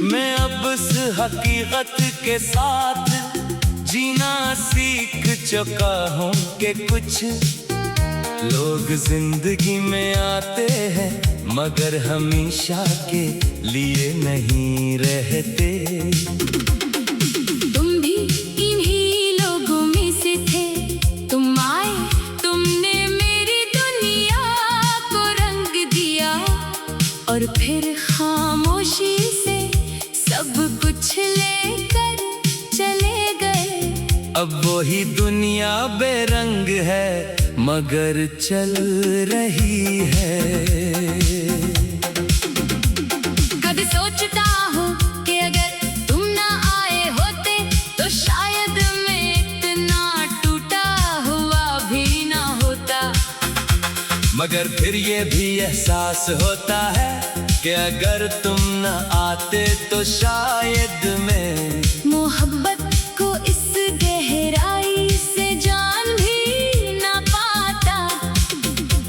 मैं अब इस हकीकत के साथ जीना सीख चुका हूँ कि कुछ लोग जिंदगी में आते हैं मगर हमेशा के लिए नहीं रहते। तुम भी इन्हीं लोगों में से थे। तुम आए, तुमने मेरी दुनिया को रंग दिया और फिर खामोशी से सब कुछ लेकर चले गए। अब वही दुनिया बेरंग है मगर चल रही है। कभी सोचता हूँ कि अगर तुम ना आए होते तो शायद मैं इतना टूटा हुआ भी ना होता। मगर फिर ये भी एहसास होता है कि अगर तुम न आते तो शायद मैं मोहब्बत को इस गहराई से जान भी ना पाता।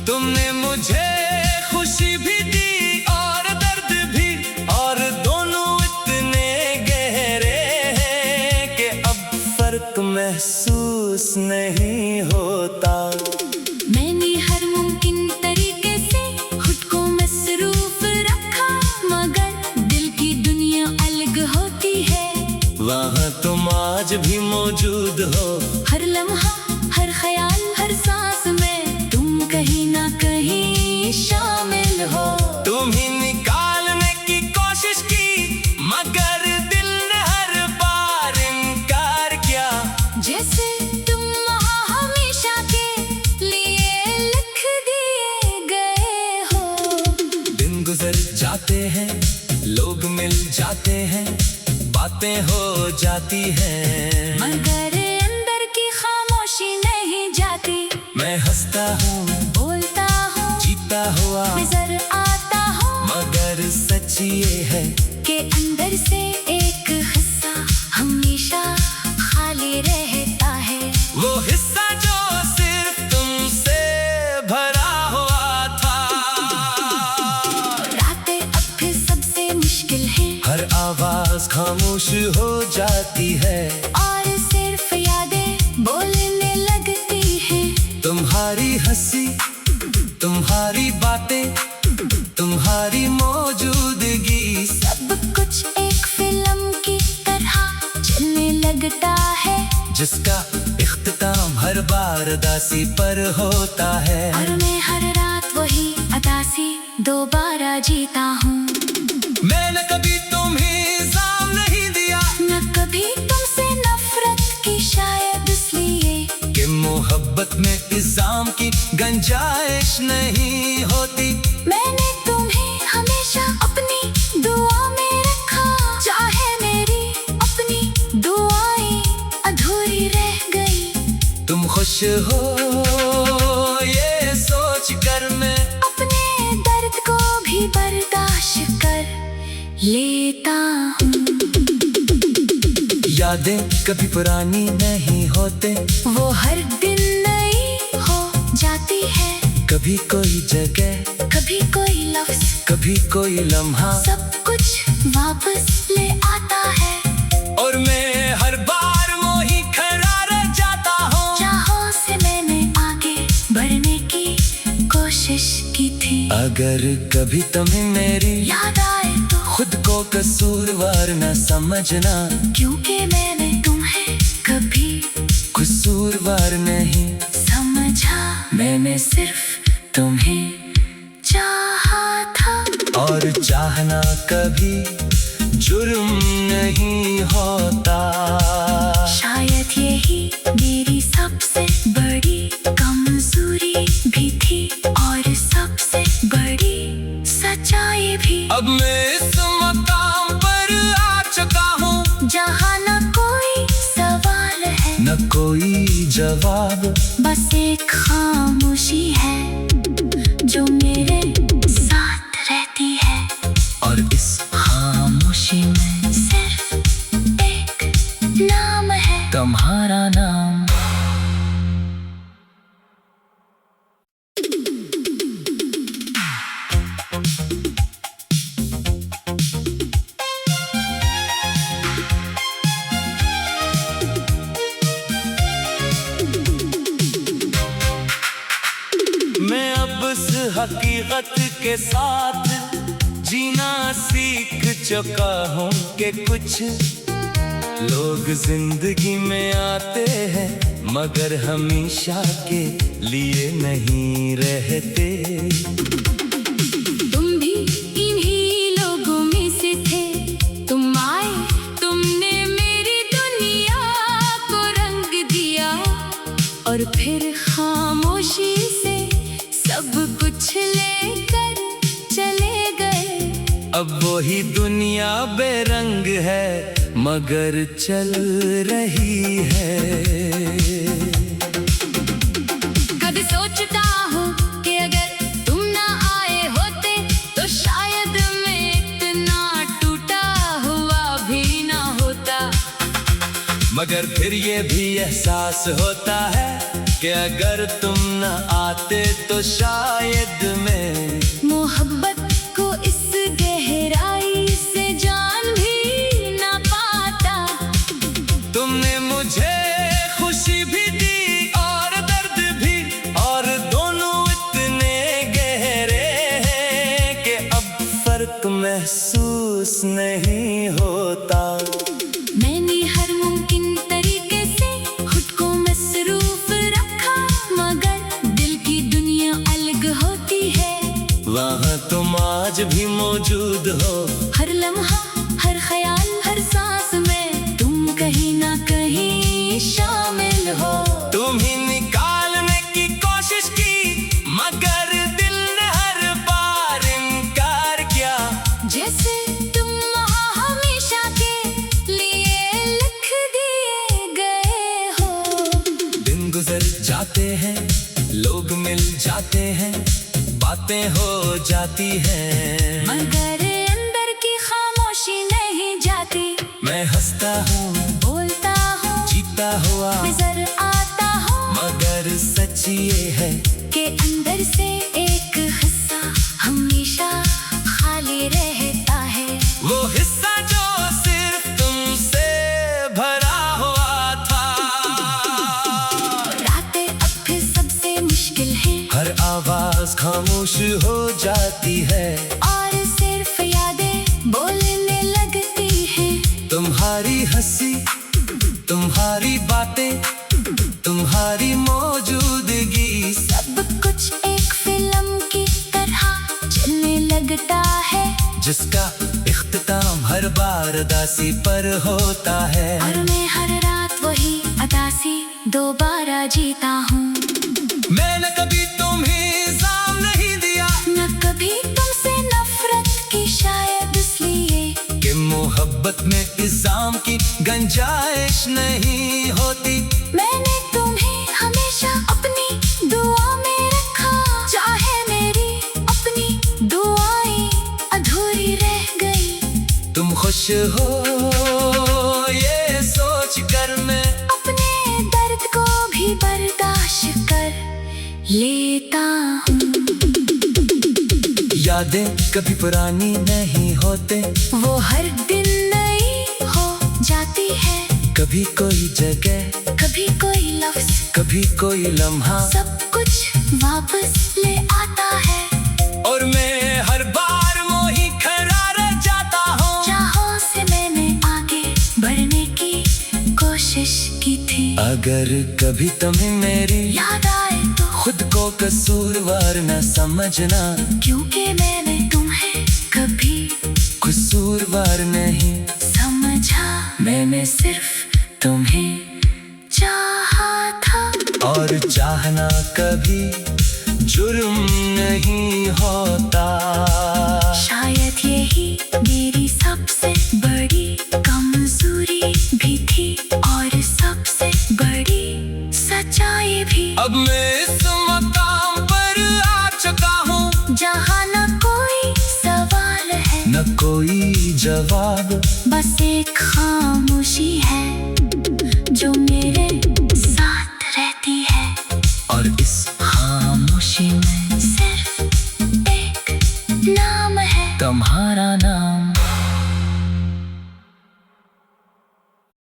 तुमने मुझे खुशी भी दी और दर्द भी, और दोनों इतने गहरे हैं कि अब फर्क महसूस नहीं होता। मैंने हर मुमकिन तरीके से खुद को मसरूफ रखा मगर दिल की दुनिया अलग होती है। वहाँ तुम आज भी मौजूद हो, हर लम्हा, हर ख्याल, हर सांस में तुम कहीं ना कहीं शामिल हो। तुम ही निकालने की कोशिश की मगर दिल ने हर बार इनकार किया। जैसे तुम वहाँ हमेशा के लिए लिख दिए गए हो। दिन गुजर जाते हैं, लोग मिल जाते हैं, बातें हो जाती हैं मगर अंदर की खामोशी नहीं जाती। मैं हंसता हूँ, बोलता हूँ, जीता हुआ नजर आता हूँ मगर सच ये है कि अंदर से एक हिस्सा हमेशा खाली रहता है। वो हिस्सा जो सिर्फ तुमसे भरा हुआ था। रातें अब फिर सबसे मुश्किल है, हर आवाज खामोश हो जाती है और सिर्फ यादें बोलने लगती हैं। तुम्हारी हंसी, तुम्हारी बातें, तुम्हारी मौजूदगी, सब कुछ एक फिल्म की तरह चलने लगता है जिसका इख्तिताम हर बार अदासी पर होता है। और मैं हर रात वही अदासी दोबारा जीता हूँ। मैंने कभी तुम्हें इल्जाम नहीं दिया, न कभी तुमसे नफरत की, शायद इसलिए कि मोहब्बत में इल्जाम की गुंजाइश नहीं होती। मैंने तुम्हें हमेशा अपनी दुआ में रखा, चाहे मेरी अपनी दुआएं अधूरी रह गई। तुम खुश हो ये सोच कर मैं अपने दर्द को भी बर्दाश्त कर लेता हूँ। यादें कभी पुरानी नहीं होते, वो हर दिन नई हो जाती है। कभी कोई जगह, कभी कोई लफ्ज, कभी कोई लम्हा, सब कुछ वापस ले आता है। और मैं हर बार मोही खड़ा रह जाता हूँ। चाहों से मैंने आगे बढ़ने की कोशिश की थी। अगर कभी तुम्हें मेरी याद आए तो खुद को कसूरवार न समझना, क्योंकि मैंने तुम्हें कभी कसूरवार नहीं समझा। मैंने सिर्फ तुम्हें चाहा था, और चाहना कभी जुर्म नहीं होता। शायद यही मेरी सबसे बड़ी कमजोरी भी थी और सबसे बड़ी सच्चाई भी। अब मैं इस मकाम पर आ चुका हूँ जहाँ न कोई सवाल है, न कोई जवाब, बस एक खामोशी है जो मेरे साथ रहती है। और इस खामोशी में सिर्फ एक नाम है, तुम्हारा नाम। हकीकत के साथ जीना सीख चुका हूँ कि कुछ लोग जिंदगी में आते हैं मगर हमेशा के लिए नहीं रहते। तुम भी इन्हीं लोगों में से थे, तुम आए, तुमने मेरी दुनिया को रंग दिया और फिर खामोशी से सब कुछ लेकर चले गए। अब वही दुनिया बेरंग है मगर चल रही है। कभी सोचता हूँ कि अगर तुम ना आए होते तो शायद मैं इतना टूटा हुआ भी ना होता। मगर फिर ये भी एहसास होता है कि अगर तुम न आते तो शायद मैं मोहब्बत को इस गहराई से जान भी ना पाता। तुमने मुझे खुशी भी दी और दर्द भी, और दोनों इतने गहरे हैं कि अब फर्क महसूस नहीं होता। मैंने हर मुमकिन तरीके से खुद को मसरूफ रखा मगर दिल की दुनिया अलग होती है। वहाँ तुम आज भी मौजूद हो, हर लम्हा, हर ख्याल, हर सांस में तुम कहीं ना कहीं शामिल हो। तुम ही निकालने की कोशिश की मगर दिल ने हर बार इनकार किया। जैसे तुम वहाँ हमेशा के लिए लिख दिए गए हो। दिन गुजर जाते हैं, लोग मिल जाते हैं, बातें हो जाती हैं मगर अंदर की खामोशी नहीं जाती। मैं हंसता हूँ, बोलता हूँ, जीता हुआ नजर आता हूँ मगर सच ये है कि अंदर से एक हिस्सा हमेशा खाली रहता है। वो हिस्सा जो सिर्फ तुमसे भरा हुआ था। रातें अब फिर सबसे मुश्किल है, हर आवाज खामोश हो जाती है और सिर्फ यादें बोलने लगती हैं। तुम्हारी हंसी, तुम्हारी बातें, तुम्हारी मौजूदगी, सब कुछ एक फिल्म की तरह चलने लगता है जिसका इख्तिताम हर बार उदासी पर होता है। और मैं हर रात वही उदासी दोबारा जीता हूँ। मैंने कभी तुम्हें इल्जाम नहीं दिया, न कभी तुमसे नफरत की, शायद इसलिए कि मोहब्बत में इल्जाम की गुंजाइश नहीं होती। मैंने तुम्हें हमेशा अपनी दुआ में रखा, चाहे मेरी अपनी दुआएं अधूरी रह गई। तुम खुश हो ये सोच कर मैं अपने दर्द को भी बर्दाश्त कर लेता हूँ। यादें कभी पुरानी नहीं होते, वो हर दिन नई हो जाती है। कभी कोई जगह, कभी कोई लफ्ज, कभी कोई लम्हा, सब कुछ वापस ले आता है। और मैं हर बार मोही खड़ा रह जाता हूँ। चाहों से मैंने आगे बढ़ने की कोशिश की थी। अगर कभी तुम्हें मेरी याद आए तो खुद को कसूरवार न समझना, क्योंकि मैंने तुम्हें कभी कसूरवार नहीं समझा। मैंने सिर्फ तुम्हें चाहा था, और चाहना कभी जुर्म नहीं होता। शायद यही मेरी सबसे बड़ी कमजोरी भी थी और सबसे बड़ी सच्चाई भी। अब मैं इस मकाम पर आ चुका हूँ जहाँ न कोई सवाल है, न कोई जवाब, बस एक खामोशी है जो मेरे साथ रहती है। और इस खामोशी में सिर्फ एक नाम है, तुम्हारा नाम।